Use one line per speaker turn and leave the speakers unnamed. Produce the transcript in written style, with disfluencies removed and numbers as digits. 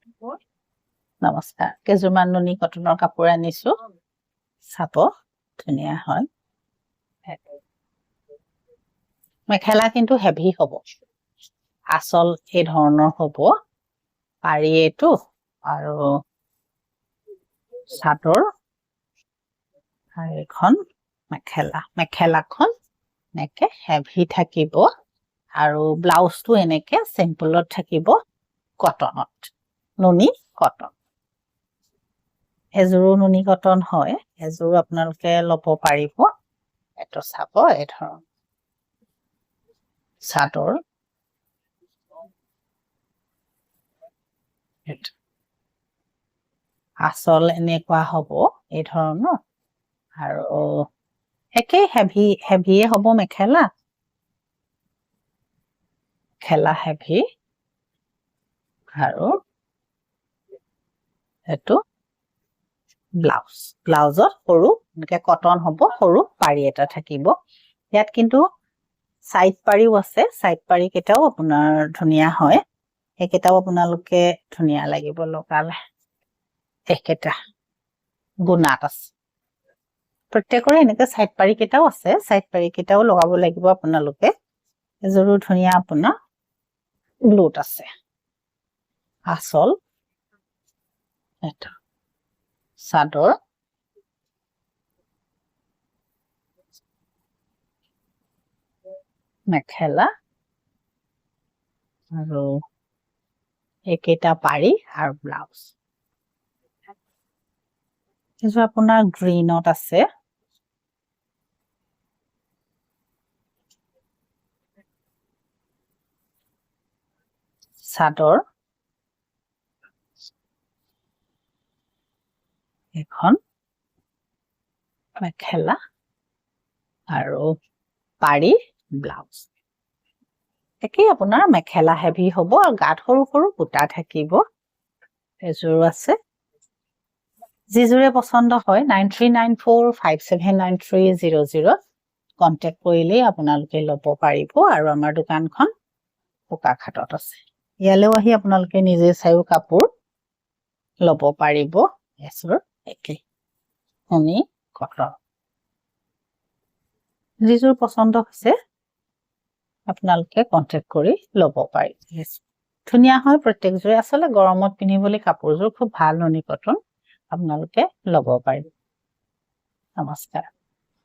নমস্কাৰ কেইযোৰমান নুনি কটনৰ কাপোৰ আনিছো চাব ধুনীয়া হয় মেখেলা কিন্তু হেভি হ'ব আচল এই ধৰণৰ হ'ব পাৰি এইটো আৰু চাদৰ আৰু এখন মেখেলাখন এনেকে হেভি থাকিব আৰু ব্লাউজটো এনেকে সিম্পলত থাকিব কটনত নুনি কটন এযোৰো নুনি কটন হয় এযোৰ আপোনালোকে ল'ব পাৰিব এটো চাব এই ধৰণ চাদৰ আচল এনেকুৱা হ'ব এই ধৰণৰ আৰু একে হেভিয়ে হ'ব মেখেলা হেভি আৰু এটো ব্লাউজত সৰু এনেকে কটন হ'ব সৰু পাৰি এটা থাকিব ইয়াত কিন্তু সাইড পাৰিও আছে সাইড পাৰি কেটাও আপোনাৰ ধুনীয়া হয় একেটাও আপোনালোকে ধুনীয়া লাগিব লগালে একেটা গুণাত আছে প্ৰত্যেকৰে এনেকে সাইড পাৰি কেটাও আছে সাইড পাৰি কেটাও লগাব লাগিব আপোনালোকে এযোৰো ধুনীয়া আপোনাৰ ব্লুত আছে আচল এটা চাদৰ মেখেলা আৰু একেটা পাৰি আৰু ব্লাউজ এযোৰ আপোনাৰ গ্ৰীনত আছে চাদৰ এখন মেখেলা আৰু পাৰি ব্লাউজ একেই আপোনাৰ মেখেলা হেভি হ'ব আৰু গাত সৰু সৰু বুটা থাকিব এযোৰ আছে যিযোৰে পছন্দ হয় 9394579300 কন্টাক্ট কৰিলে আপোনালোকে ল'ব পাৰিব আৰু আমাৰ দোকানখন বোকাখাতত আছে ইয়ালৈ আহি আপোনালোকে নিজে চাইও কাপোৰ ল'ব পাৰিব এযোৰ একেই নুনি কটন যিযোৰ পছন্দ হৈছে আপোনালোকে কন্টাক্ট কৰি ল'ব পাৰিব ধুনীয়া হয় প্ৰত্যেকযোৰে আসলে গৰমত পিন্ধিবলৈ কাপোৰযোৰ খুব ভাল নুনি কটন আপোনালোকে ল'ব পাৰিব নমস্কাৰ